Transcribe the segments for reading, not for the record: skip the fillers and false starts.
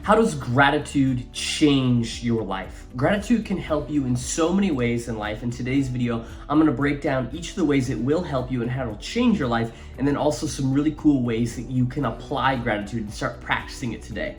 How does gratitude change your life? Gratitude can help you in so many ways in life. In today's video, I'm gonna break down each of the ways it will help you and how it'll change your life, and then also some really cool ways that you can apply gratitude and start practicing it today.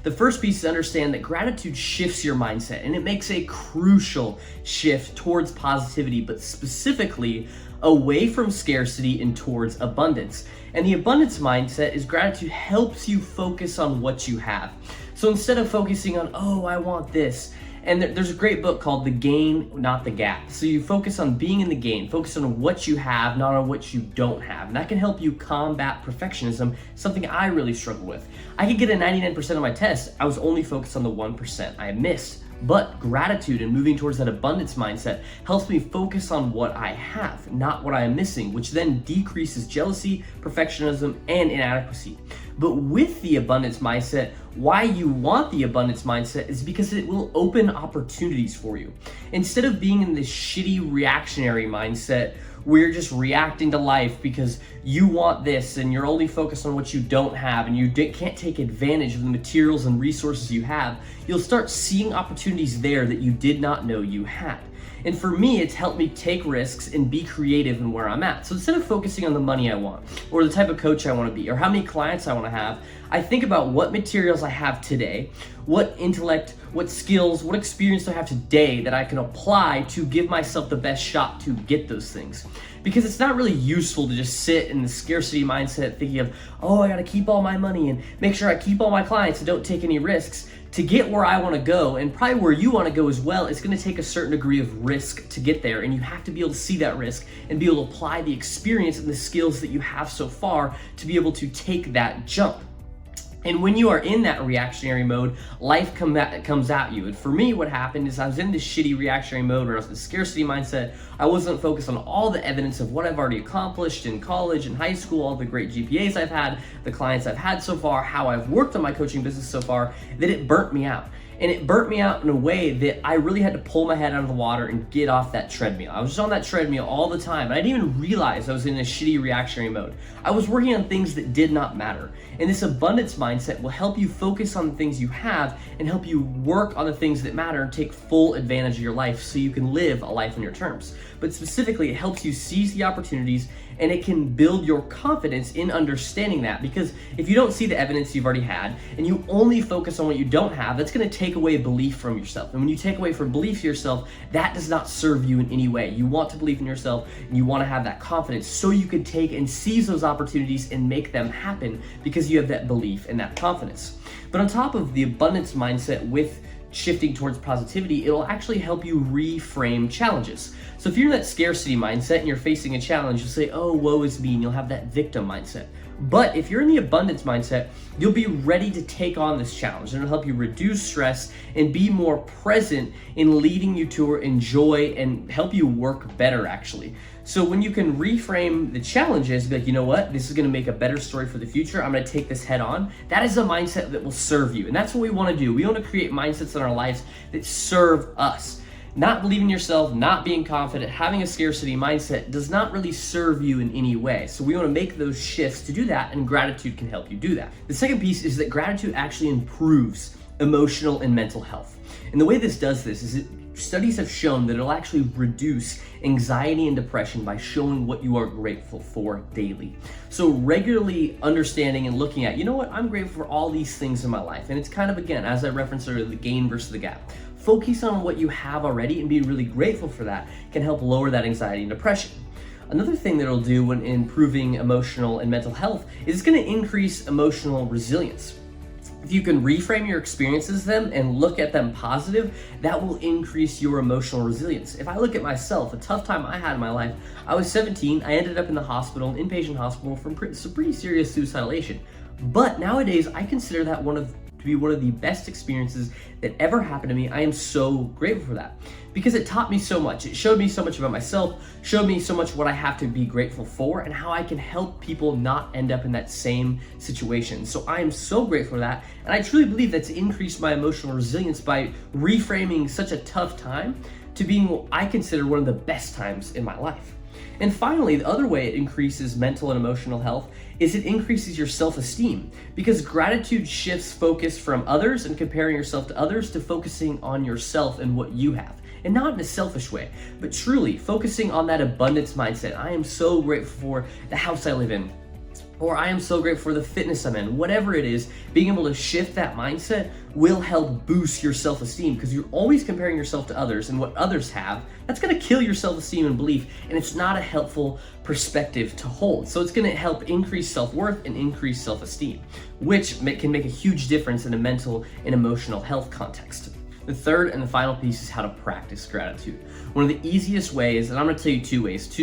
The first piece is to understand that gratitude shifts your mindset, and it makes a crucial shift towards positivity, but specifically away from scarcity and towards abundance. And the abundance mindset is gratitude helps you focus on what you have. So instead of focusing on, oh, I want this, and there's a great book called The Gain, Not the Gap. So you focus on being in the gain, focus on what you have, not on what you don't have. And that can help you combat perfectionism, something I really struggle with. I could get a 99% on my test. I was only focused on the 1% I missed. But gratitude and moving towards that abundance mindset helps me focus on what I have, not what I am missing, which then decreases jealousy, perfectionism, and inadequacy. But with the abundance mindset, why you want the abundance mindset is because it will open opportunities for you. Instead of being in this shitty reactionary mindset where you're just reacting to life because you want this and you're only focused on what you don't have and you can't take advantage of the materials and resources you have, you'll start seeing opportunities there that you did not know you had. And for me, it's helped me take risks and be creative in where I'm at. So instead of focusing on the money I want, or the type of coach I want to be, or how many clients I want to have, I think about what materials I have today, what intellect, what skills, what experience do I have today that I can apply to give myself the best shot to get those things. Because it's not really useful to just sit in the scarcity mindset thinking of, oh, I gotta keep all my money and make sure I keep all my clients and don't take any risks. To get where I wanna go, and probably where you wanna go as well, it's gonna take a certain degree of risk to get there, and you have to be able to see that risk and be able to apply the experience and the skills that you have so far to be able to take that jump. And when you are in that reactionary mode, life comes at you. And for me, what happened is I was in this shitty reactionary mode where I was in the scarcity mindset. I wasn't focused on all the evidence of what I've already accomplished in college and high school, all the great GPAs I've had, the clients I've had so far, how I've worked on my coaching business so far, that it burnt me out. And it burnt me out in a way that I really had to pull my head out of the water and get off that treadmill. I was just on that treadmill all the time, and I didn't even realize I was in a shitty reactionary mode. I was working on things that did not matter. And this abundance mindset will help you focus on the things you have and help you work on the things that matter and take full advantage of your life so you can live a life on your terms. But specifically, it helps you seize the opportunities, and it can build your confidence in understanding that. Because if you don't see the evidence you've already had and you only focus on what you don't have, that's going to take away belief from yourself. And when you take away from belief in yourself, that does not serve you in any way. You want to believe in yourself and you want to have that confidence so you can take and seize those opportunities and make them happen because you have that belief and that confidence. But on top of the abundance mindset with shifting towards positivity, it'll actually help you reframe challenges. So if you're in that scarcity mindset and you're facing a challenge, you'll say, oh, woe is me, and you'll have that victim mindset. But if you're in the abundance mindset, you'll be ready to take on this challenge, and it'll help you reduce stress and be more present in leading you to enjoy and help you work better, actually. So when you can reframe the challenges, be like, you know what, this is gonna make a better story for the future, I'm gonna take this head on, that is a mindset that will serve you. And that's what we wanna do. We wanna create mindsets in our lives that serve us. Not believing in yourself, not being confident, having a scarcity mindset does not really serve you in any way. So we want to make those shifts to do that, and gratitude can help you do that. The second piece is that gratitude actually improves emotional and mental health. And the way this does this is studies have shown that it'll actually reduce anxiety and depression by showing what you are grateful for daily. So regularly understanding and looking at, you know what, I'm grateful for all these things in my life. And it's kind of, again, as I referenced earlier, the gain versus the gap. Focus on what you have already and being really grateful for that can help lower that anxiety and depression. Another thing that it'll do when improving emotional and mental health is it's going to increase emotional resilience. If you can reframe your experiences them and look at them positive, that will increase your emotional resilience. If I look at myself, a tough time I had in my life, I was 17, I ended up in the hospital, inpatient hospital, from some pretty serious suicidalation. But nowadays, I consider that to be one of the best experiences that ever happened to me. I am so grateful for that because it taught me so much. It showed me so much about myself, showed me so much what I have to be grateful for and how I can help people not end up in that same situation. So I am so grateful for that. And I truly believe that's increased my emotional resilience by reframing such a tough time to being what I consider one of the best times in my life. And finally, the other way it increases mental and emotional health is it increases your self-esteem, because gratitude shifts focus from others and comparing yourself to others to focusing on yourself and what you have. And not in a selfish way, but truly focusing on that abundance mindset. I am so grateful for the house I live in, or I am so grateful for the fitness I'm in. Whatever it is, being able to shift that mindset will help boost your self-esteem, because you're always comparing yourself to others and what others have. That's gonna kill your self-esteem and belief, and it's not a helpful perspective to hold. So it's gonna help increase self-worth and increase self-esteem, which can make a huge difference in a mental and emotional health context. The third and the final piece is how to practice gratitude. One of the easiest ways, and I'm going to tell you two ways,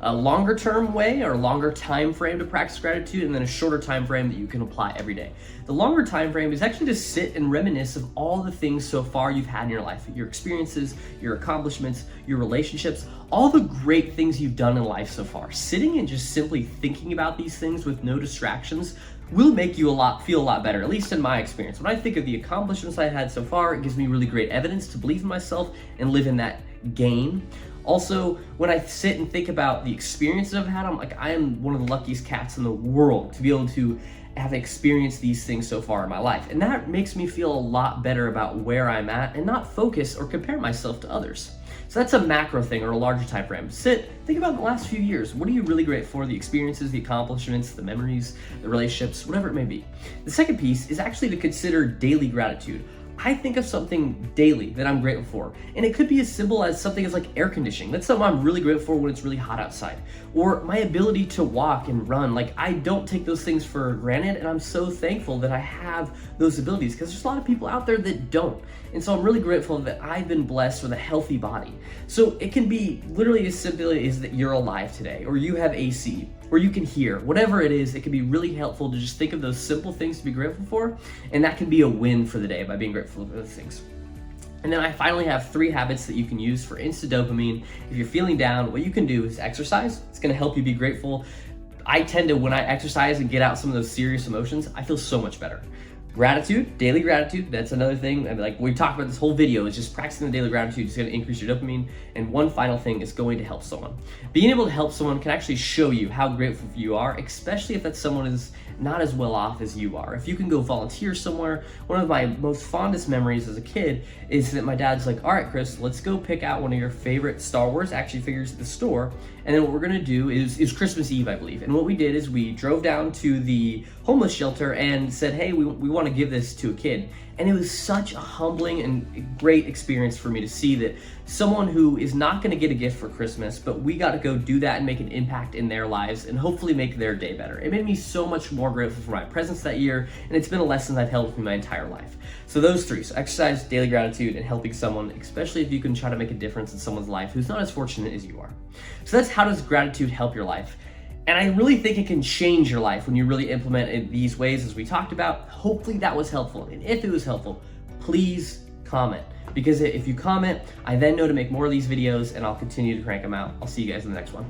a longer term way or longer time frame to practice gratitude, and then a shorter time frame that you can apply every day. The longer time frame is actually to sit and reminisce of all the things so far you've had in your life, your experiences, your accomplishments, your relationships, all the great things you've done in life so far. Sitting and just simply thinking about these things with no distractions will make you feel a lot better, at least in my experience. When I think of the accomplishments I had so far, it gives me really great evidence to believe in myself and live in that gain. Also, when I sit and think about the experiences I've had, I'm like, I am one of the luckiest cats in the world to be able to have experienced these things so far in my life. And that makes me feel a lot better about where I'm at and not focus or compare myself to others. So that's a macro thing or a larger time frame. Think about the last few years. What are you really grateful for? The experiences, the accomplishments, the memories, the relationships, whatever it may be. The second piece is actually to consider daily gratitude. I think of something daily that I'm grateful for, and it could be as simple as something as like air conditioning. That's something I'm really grateful for when it's really hot outside, or my ability to walk and run. Like, I don't take those things for granted, and I'm so thankful that I have those abilities, because there's a lot of people out there that don't. And so I'm really grateful that I've been blessed with a healthy body. So it can be literally as simple as that you're alive today, or you have AC, or you can hear. Whatever it is, it can be really helpful to just think of those simple things to be grateful for, and that can be a win for the day by being grateful for those things. And then I finally have 3 habits that you can use for instant dopamine. If you're feeling down, what you can do is exercise. It's gonna help you be grateful. I tend to, when I exercise and get out some of those serious emotions, I feel so much better. Gratitude, daily gratitude, that's another thing. And like we talked about this whole video, is just practicing the daily gratitude is going to increase your dopamine. And one final thing is going to help someone. Being able to help someone can actually show you how grateful you are, especially if that someone is not as well off as you are. If you can go volunteer somewhere. One of my most fondest memories as a kid is that my dad's like, all right, Chris, let's go pick out one of your favorite Star Wars action figures at the store. And then what we're gonna do is Christmas Eve, I believe. And what we did is we drove down to the homeless shelter and said, hey, we want to give this to a kid. And it was such a humbling and great experience for me to see that someone who is not gonna get a gift for Christmas, but we got to go do that and make an impact in their lives and hopefully make their day better. It made me so much more grateful for my presence that year, and it's been a lesson I've held with me my entire life. So those 3, so exercise, daily gratitude, and helping someone, especially if you can try to make a difference in someone's life who's not as fortunate as you are. So that's how does gratitude help your life. And I really think it can change your life when you really implement it these ways as we talked about. Hopefully that was helpful. And if it was helpful, please comment. Because if you comment, I then know to make more of these videos and I'll continue to crank them out. I'll see you guys in the next one.